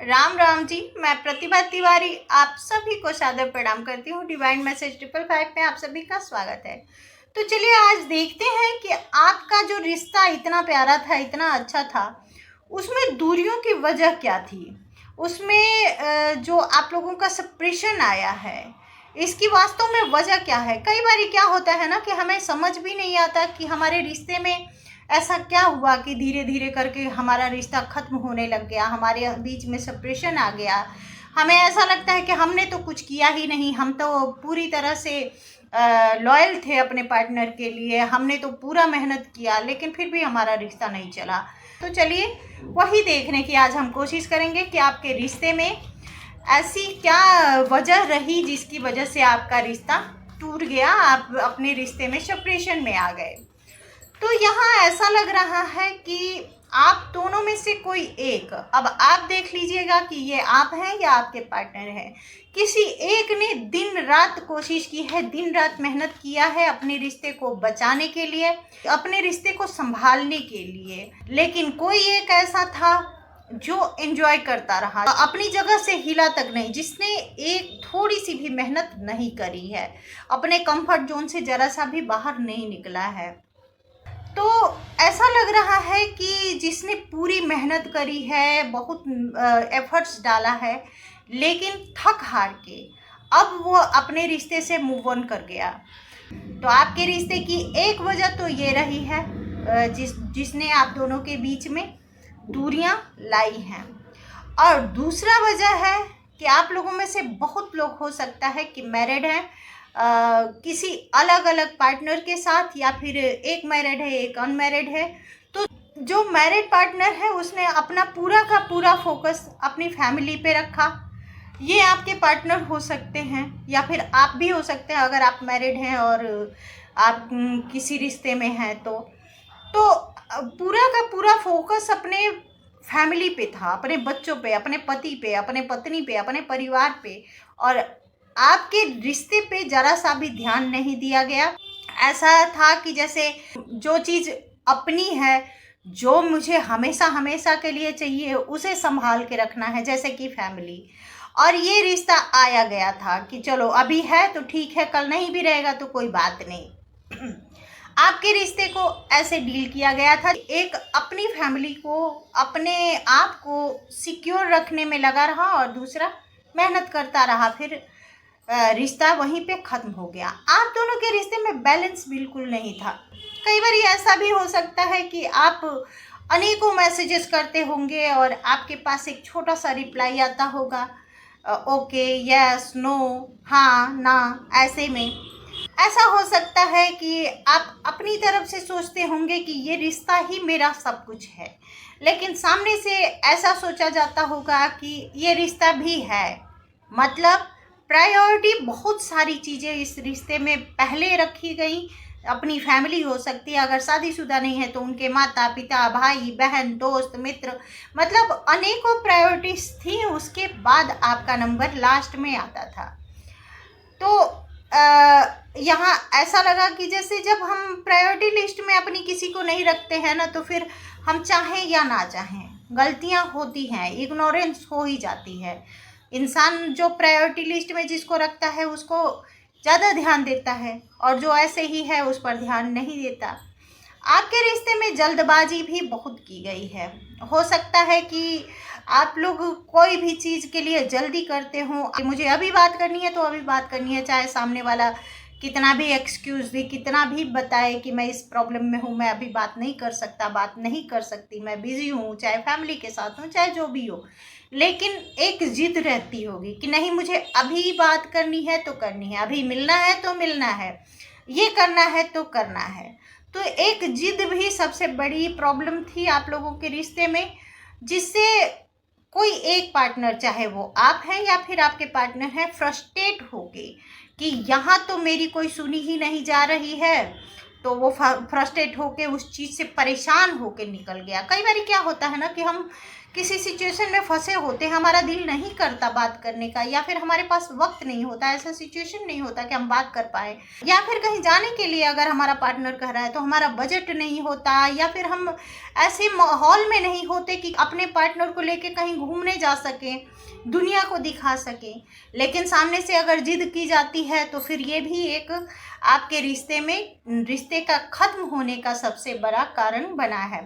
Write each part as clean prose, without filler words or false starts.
राम राम जी। मैं प्रतिभा तिवारी आप सभी को सादर प्रणाम करती हूँ। डिवाइन मैसेज 555 में आप सभी का स्वागत है। तो चलिए आज देखते हैं कि आपका जो रिश्ता इतना प्यारा था, इतना अच्छा था, उसमें दूरियों की वजह क्या थी, उसमें जो आप लोगों का सेपरेशन आया है, इसकी वास्तव में वजह क्या है। कई बार क्या होता है ना कि हमें समझ भी नहीं आता कि हमारे रिश्ते में ऐसा क्या हुआ कि धीरे धीरे करके हमारा रिश्ता ख़त्म होने लग गया, हमारे बीच में सेपरेशन आ गया। हमें ऐसा लगता है कि हमने तो कुछ किया ही नहीं, हम तो पूरी तरह से लॉयल थे अपने पार्टनर के लिए, हमने तो पूरा मेहनत किया, लेकिन फिर भी हमारा रिश्ता नहीं चला। तो चलिए वही देखने की आज हम कोशिश करेंगे कि आपके रिश्ते में ऐसी क्या वजह रही जिसकी वजह से आपका रिश्ता टूट गया, आप अपने रिश्ते में सेपरेशन में आ गए। तो यहाँ ऐसा लग रहा है कि आप दोनों में से कोई एक, अब आप देख लीजिएगा कि ये आप हैं या आपके पार्टनर हैं, किसी एक ने दिन रात कोशिश की है, दिन रात मेहनत किया है अपने रिश्ते को बचाने के लिए, अपने रिश्ते को संभालने के लिए, लेकिन कोई एक ऐसा था जो एंजॉय करता रहा, अपनी जगह से हिला तक नहीं, जिसने एक थोड़ी सी भी मेहनत नहीं करी है, अपने कंफर्ट जोन से ज़रा सा भी बाहर नहीं निकला है। तो ऐसा लग रहा है कि जिसने पूरी मेहनत करी है, बहुत एफर्ट्स डाला है, लेकिन थक हार के अब वो अपने रिश्ते से मूव ऑन कर गया। तो आपके रिश्ते की एक वजह तो ये रही है जिसने आप दोनों के बीच में दूरियां लाई हैं, और दूसरा वजह है कि आप लोगों में से बहुत लोग हो सकता है कि मैरिड हैं, किसी अलग अलग पार्टनर के साथ, या फिर एक मैरिड है एक अनमैरिड है। तो जो मैरिड पार्टनर है उसने अपना पूरा का पूरा फोकस अपनी फैमिली पे रखा। ये आपके पार्टनर हो सकते हैं या फिर आप भी हो सकते हैं अगर आप मैरिड हैं और आप किसी रिश्ते में हैं। तो पूरा का पूरा फोकस अपने फैमिली पे था, अपने बच्चों पे, अपने पति पे, अपने पत्नी पे, अपने परिवार पे, और आपके रिश्ते पे ज़रा सा भी ध्यान नहीं दिया गया। ऐसा था कि जैसे जो चीज़ अपनी है, जो मुझे हमेशा हमेशा के लिए चाहिए, उसे संभाल के रखना है, जैसे कि फैमिली। और ये रिश्ता आया गया था कि चलो अभी है तो ठीक है, कल नहीं भी रहेगा तो कोई बात नहीं। आपके रिश्ते को ऐसे डील किया गया था, एक अपनी फैमिली को, अपने आप को सिक्योर रखने में लगा रहा और दूसरा मेहनत करता रहा, फिर रिश्ता वहीं पे ख़त्म हो गया। आप दोनों के रिश्ते में बैलेंस बिल्कुल नहीं था। कई बार ऐसा भी हो सकता है कि आप अनेकों मैसेजेस करते होंगे और आपके पास एक छोटा सा रिप्लाई आता होगा, ओके, यस, नो, हाँ, ना। ऐसे में ऐसा हो सकता है कि आप अपनी तरफ से सोचते होंगे कि ये रिश्ता ही मेरा सब कुछ है, लेकिन सामने से ऐसा सोचा जाता होगा कि ये रिश्ता भी है, मतलब प्रायोरिटी बहुत सारी चीज़ें इस रिश्ते में पहले रखी गई। अपनी फैमिली हो सकती है, अगर शादीशुदा नहीं है तो उनके माता पिता, भाई बहन, दोस्त मित्र, मतलब अनेकों प्रायोरिटीज थी, उसके बाद आपका नंबर लास्ट में आता था। तो यहाँ ऐसा लगा कि जैसे जब हम प्रायोरिटी लिस्ट में अपनी किसी को नहीं रखते हैं ना, तो फिर हम चाहें या ना चाहें गलतियाँ होती हैं, इग्नोरेंस हो ही जाती है। इंसान जो प्रायोरिटी लिस्ट में जिसको रखता है उसको ज़्यादा ध्यान देता है, और जो ऐसे ही है उस पर ध्यान नहीं देता। आपके रिश्ते में जल्दबाजी भी बहुत की गई है। हो सकता है कि आप लोग कोई भी चीज़ के लिए जल्दी करते हो, मुझे अभी बात करनी है तो अभी बात करनी है, चाहे सामने वाला कितना भी एक्सक्यूज़ दे, कितना भी बताए कि मैं इस प्रॉब्लम में हूँ, मैं अभी बात नहीं कर सकता, बात नहीं कर सकती, मैं बिज़ी हूँ, चाहे फैमिली के साथ हूँ, चाहे जो भी हो, लेकिन एक जिद रहती होगी कि नहीं, मुझे अभी बात करनी है तो करनी है, अभी मिलना है तो मिलना है, ये करना है तो करना है। तो एक जिद भी सबसे बड़ी प्रॉब्लम थी आप लोगों के रिश्ते में, जिससे कोई एक पार्टनर, चाहे वो आप हैं या फिर आपके पार्टनर हैं, फ्रस्ट्रेट हो गए कि यहाँ तो मेरी कोई सुनी ही नहीं जा रही है, तो वो फ्रस्ट्रेट होके उस चीज़ से परेशान होके निकल गया। कई बार क्या होता है ना कि हम किसी सिचुएशन में फंसे होते हैं, हमारा दिल नहीं करता बात करने का, या फिर हमारे पास वक्त नहीं होता, ऐसा सिचुएशन नहीं होता कि हम बात कर पाए, या फिर कहीं जाने के लिए अगर हमारा पार्टनर कह रहा है तो हमारा बजट नहीं होता, या फिर हम ऐसे माहौल में नहीं होते कि अपने पार्टनर को लेके कहीं घूमने जा सकें, दुनिया को दिखा सकें। लेकिन सामने से अगर जिद की जाती है तो फिर ये भी एक आपके रिश्ते का खत्म होने का सबसे बड़ा कारण बना है।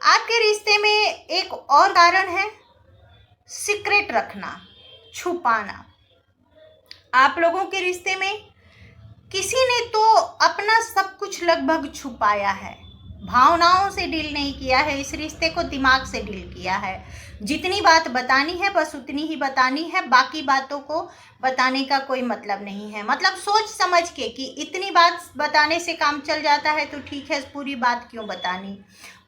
आपके रिश्ते में एक और कारण है सीक्रेट रखना, छुपाना। आप लोगों के रिश्ते में किसी ने तो अपना सब कुछ लगभग छुपाया है, भावनाओं से डील नहीं किया है, इस रिश्ते को दिमाग से डील किया है। जितनी बात बतानी है बस उतनी ही बतानी है, बाकी बातों को बताने का कोई मतलब नहीं है। मतलब सोच समझ के कि इतनी बात बताने से काम चल जाता है तो ठीक है, पूरी बात क्यों बतानी,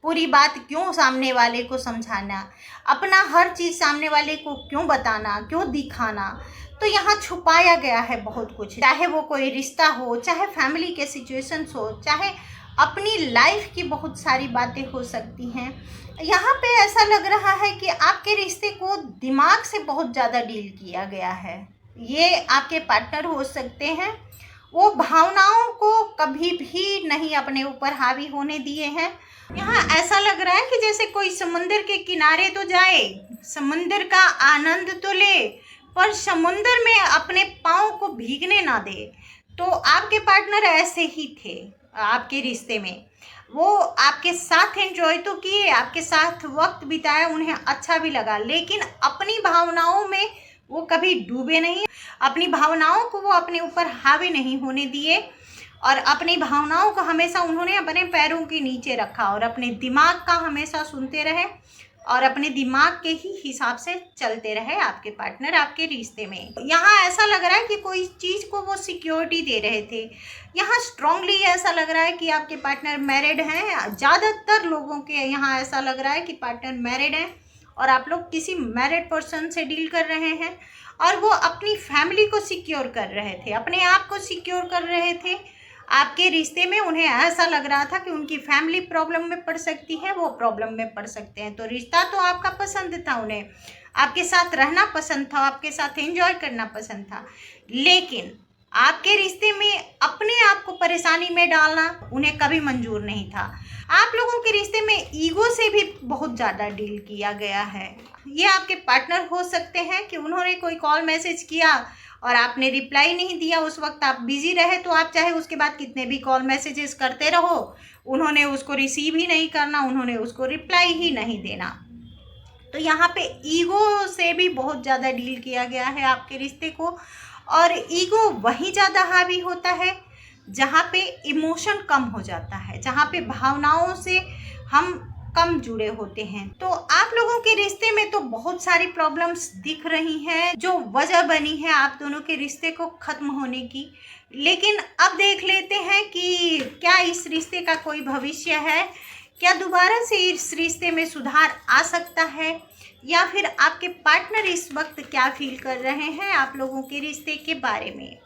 पूरी बात क्यों सामने वाले को समझाना, अपना हर चीज़ सामने वाले को क्यों बताना, क्यों दिखाना। तो यहाँ छुपाया गया है बहुत कुछ, चाहे वो कोई रिश्ता हो, चाहे फैमिली के सिचुएशंस हो, चाहे अपनी लाइफ की बहुत सारी बातें हो सकती हैं। यहाँ पे ऐसा लग रहा है कि आपके रिश्ते को दिमाग से बहुत ज़्यादा डील किया गया है। ये आपके पार्टनर हो सकते हैं, वो भावनाओं को कभी भी नहीं अपने ऊपर हावी होने दिए हैं। यहाँ ऐसा लग रहा है कि जैसे कोई समुंदर के किनारे तो जाए, समुंदर का आनंद तो ले, पर समुंदर में अपने पाँव को भीगने ना दे। तो आपके पार्टनर ऐसे ही थे आपके रिश्ते में, वो आपके साथ एंजॉय तो किए, आपके साथ वक्त बिताया, उन्हें अच्छा भी लगा, लेकिन अपनी भावनाओं में वो कभी डूबे नहीं, अपनी भावनाओं को वो अपने ऊपर हावी नहीं होने दिए, और अपनी भावनाओं को हमेशा उन्होंने अपने पैरों के नीचे रखा और अपने दिमाग का हमेशा सुनते रहे और अपने दिमाग के ही हिसाब से चलते रहे आपके पार्टनर आपके रिश्ते में। यहाँ ऐसा लग रहा है कि कोई चीज़ को वो सिक्योरिटी दे रहे थे। यहाँ स्ट्रांगली ऐसा लग रहा है कि आपके पार्टनर मैरिड हैं। ज़्यादातर लोगों के यहाँ ऐसा लग रहा है कि पार्टनर मैरिड हैं और आप लोग किसी मैरिड पर्सन से डील कर रहे हैं, और वो अपनी फैमिली को सिक्योर कर रहे थे, अपने आप को सिक्योर कर रहे थे। आपके रिश्ते में उन्हें ऐसा लग रहा था कि उनकी फैमिली प्रॉब्लम में पड़ सकती है, वो प्रॉब्लम में पड़ सकते हैं। तो रिश्ता तो आपका पसंद था, उन्हें आपके साथ रहना पसंद था, आपके साथ एंजॉय करना पसंद था, लेकिन आपके रिश्ते में अपने आप को परेशानी में डालना उन्हें कभी मंजूर नहीं था। आप लोगों के रिश्ते में ईगो से भी बहुत ज़्यादा डील किया गया है। ये आपके पार्टनर हो सकते हैं कि उन्होंने कोई कॉल मैसेज किया और आपने रिप्लाई नहीं दिया, उस वक्त आप बिजी रहे, तो आप चाहे उसके बाद कितने भी कॉल मैसेजेस करते रहो, उन्होंने उसको रिसीव ही नहीं करना, उन्होंने उसको रिप्लाई ही नहीं देना। तो यहाँ पे ईगो से भी बहुत ज़्यादा डील किया गया है आपके रिश्ते को, और ईगो वहीं ज़्यादा हावी होता है जहाँ पे इमोशन कम हो जाता है, जहाँ पे भावनाओं से हम कम जुड़े होते हैं। तो आप लोगों के रिश्ते में तो बहुत सारी प्रॉब्लम्स दिख रही हैं जो वजह बनी है आप दोनों के रिश्ते को ख़त्म होने की। लेकिन अब देख लेते हैं कि क्या इस रिश्ते का कोई भविष्य है, क्या दोबारा से इस रिश्ते में सुधार आ सकता है, या फिर आपके पार्टनर इस वक्त क्या फील कर रहे हैं आप लोगों के रिश्ते के बारे में।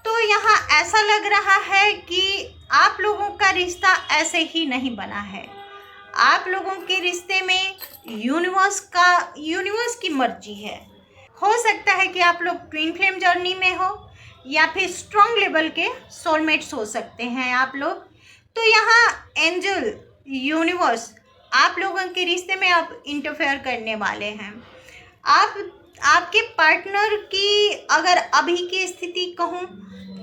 तो यहाँ ऐसा लग रहा है कि आप लोगों का रिश्ता ऐसे ही नहीं बना है। आप लोगों के रिश्ते में यूनिवर्स की मर्जी है। हो सकता है कि आप लोग ट्विन फ्लेम जर्नी में हो, या फिर स्ट्रॉन्ग लेवल के सोलमेट्स हो सकते हैं आप लोग। तो यहाँ एंजल यूनिवर्स आप लोगों के रिश्ते में अब इंटरफेयर करने वाले हैं। आपके पार्टनर की अगर अभी की स्थिति कहूँ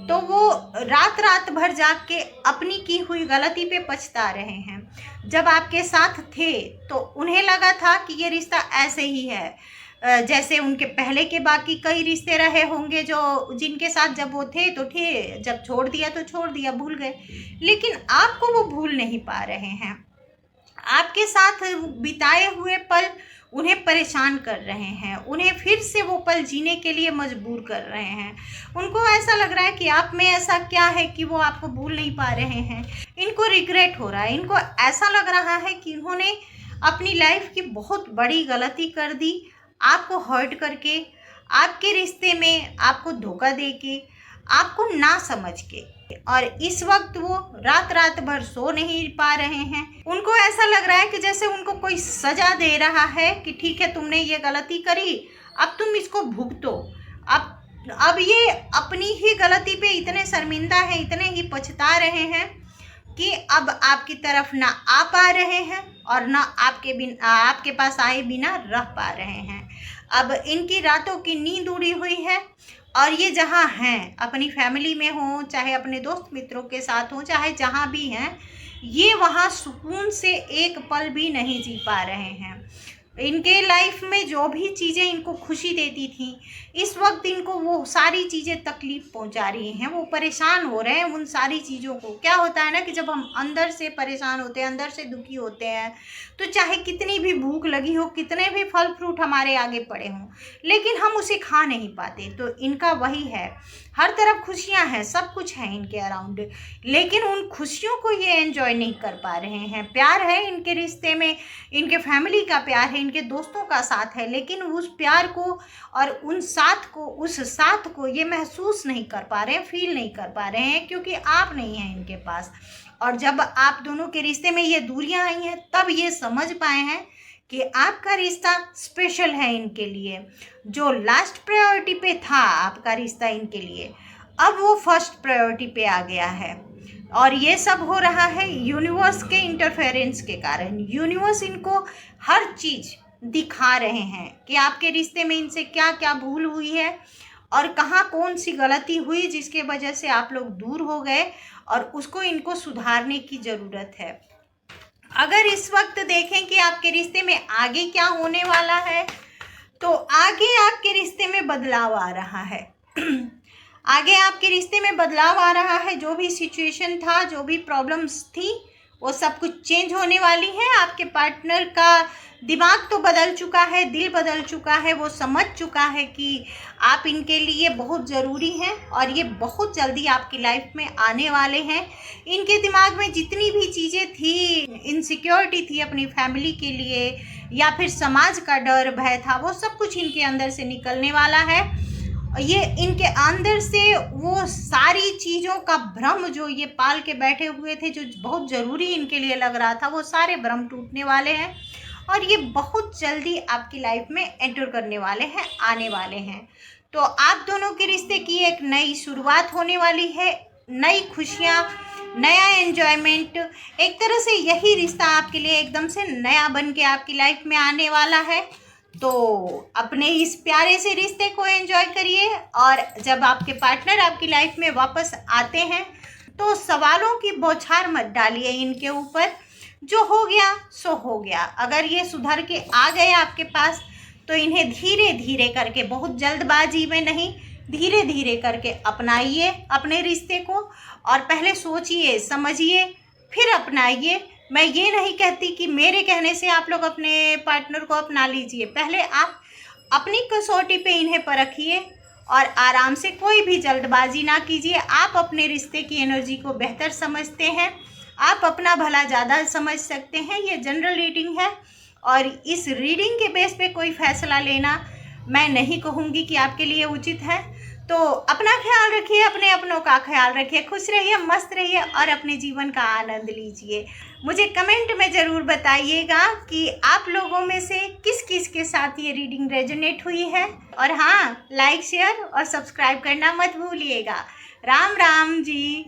तो वो रात भर जाग के अपनी की हुई गलती पे पछता रहे हैं। जब आपके साथ थे तो उन्हें लगा था कि ये रिश्ता ऐसे ही है जैसे उनके पहले के बाकी कई रिश्ते रहे होंगे, जो जिनके साथ जब वो थे तो थे, जब छोड़ दिया तो छोड़ दिया, भूल गए। लेकिन आपको वो भूल नहीं पा रहे हैं। आपके साथ बिताए हुए पल उन्हें परेशान कर रहे हैं, उन्हें फिर से वो पल जीने के लिए मजबूर कर रहे हैं। उनको ऐसा लग रहा है कि आप में ऐसा क्या है कि वो आपको भूल नहीं पा रहे हैं। इनको रिग्रेट हो रहा है, इनको ऐसा लग रहा है कि इन्होंने अपनी लाइफ की बहुत बड़ी गलती कर दी, आपको हर्ट करके, आपके रिश्ते में आपको धोखा दे के, आपको ना समझ के। और इस वक्त वो रात रात भर सो नहीं पा रहे हैं। उनको ऐसा लग रहा है कि जैसे उनको कोई सजा दे रहा है कि ठीक है, तुमने ये गलती करी, अब तुम इसको भुगतो। अब ये अपनी ही गलती पे इतने शर्मिंदा हैं, इतने ही पछता रहे हैं कि अब आपकी तरफ ना आ पा रहे हैं और ना आपके पास आए बिना रह पा रहे हैं। अब इनकी रातों की नींद उड़ी हुई है और ये जहाँ हैं, अपनी फैमिली में हो, चाहे अपने दोस्त मित्रों के साथ हो, चाहे जहाँ भी हैं, ये वहाँ सुकून से एक पल भी नहीं जी पा रहे हैं। इनके लाइफ में जो भी चीज़ें इनको खुशी देती थी, इस वक्त इनको वो सारी चीज़ें तकलीफ़ पहुंचा रही हैं। वो परेशान हो रहे हैं उन सारी चीज़ों को। क्या होता है ना कि जब हम अंदर से परेशान होते हैं, अंदर से दुखी होते हैं, तो चाहे कितनी भी भूख लगी हो, कितने भी फल फ्रूट हमारे आगे पड़े हों, लेकिन हम उसे खा नहीं पाते। तो इनका वही है, हर तरफ खुशियां हैं, सब कुछ है इनके अराउंड, लेकिन उन खुशियों को ये एंजॉय नहीं कर पा रहे हैं। प्यार है इनके रिश्ते में, इनके फैमिली का प्यार है, इनके दोस्तों का साथ है, लेकिन उस प्यार को और उस साथ को ये महसूस नहीं कर पा रहे हैं, फील नहीं कर पा रहे हैं, क्योंकि आप नहीं हैं इनके पास। और जब आप दोनों के रिश्ते में ये दूरियां आई हैं, तब ये समझ पाए हैं कि आपका रिश्ता स्पेशल है इनके लिए। जो लास्ट प्रायोरिटी पे था आपका रिश्ता इनके लिए, अब वो फर्स्ट प्रायोरिटी पे आ गया है। और ये सब हो रहा है यूनिवर्स के इंटरफेरेंस के कारण। यूनिवर्स इनको हर चीज़ दिखा रहे हैं कि आपके रिश्ते में इनसे क्या क्या भूल हुई है और कहाँ कौन सी गलती हुई जिसके वजह से आप लोग दूर हो गए, और उसको इनको सुधारने की ज़रूरत है। अगर इस वक्त देखें कि आपके रिश्ते में आगे क्या होने वाला है, तो आगे आपके रिश्ते में बदलाव आ रहा है। आगे आपके रिश्ते में बदलाव आ रहा है। जो भी सिचुएशन था, जो भी प्रॉब्लम्स थी, वो सब कुछ चेंज होने वाली है। आपके पार्टनर का दिमाग तो बदल चुका है, दिल बदल चुका है, वो समझ चुका है कि आप इनके लिए बहुत ज़रूरी हैं और ये बहुत जल्दी आपकी लाइफ में आने वाले हैं। इनके दिमाग में जितनी भी चीज़ें थी, इनसिक्योरिटी थी अपनी फैमिली के लिए या फिर समाज का डर भय था, वो सब कुछ इनके अंदर से निकलने वाला है। ये इनके अंदर से वो सारी चीज़ों का भ्रम जो ये पाल के बैठे हुए थे, जो बहुत ज़रूरी इनके लिए लग रहा था, वो सारे भ्रम टूटने वाले हैं और ये बहुत जल्दी आपकी लाइफ में एंटर करने वाले हैं, आने वाले हैं। तो आप दोनों के रिश्ते की एक नई शुरुआत होने वाली है, नई खुशियाँ, नया एन्जॉयमेंट। एक तरह से यही रिश्ता आपके लिए एकदम से नया बन के आपकी लाइफ में आने वाला है। तो अपने इस प्यारे से रिश्ते को एंजॉय करिए, और जब आपके पार्टनर आपकी लाइफ में वापस आते हैं तो सवालों की बौछार मत डालिए इनके ऊपर। जो हो गया सो हो गया। अगर ये सुधर के आ गए आपके पास, तो इन्हें धीरे धीरे करके, बहुत जल्दबाजी में नहीं, धीरे धीरे करके अपनाइए अपने रिश्ते को, और पहले सोचिए समझिए फिर अपनाइए। मैं ये नहीं कहती कि मेरे कहने से आप लोग अपने पार्टनर को अपना लीजिए। पहले आप अपनी कसौटी पे इन्हें परखिए और आराम से, कोई भी जल्दबाजी ना कीजिए। आप अपने रिश्ते की एनर्जी को बेहतर समझते हैं, आप अपना भला ज़्यादा समझ सकते हैं। ये जनरल रीडिंग है और इस रीडिंग के बेस पे कोई फैसला लेना मैं नहीं कहूँगी कि आपके लिए उचित है। तो अपना ख्याल रखिए, अपने अपनों का ख्याल रखिए, खुश रहिए, मस्त रहिए और अपने जीवन का आनंद लीजिए। मुझे कमेंट में ज़रूर बताइएगा कि आप लोगों में से किस किस के साथ ये रीडिंग रेजोनेट हुई है। और हाँ, लाइक शेयर और सब्सक्राइब करना मत भूलिएगा। राम राम जी।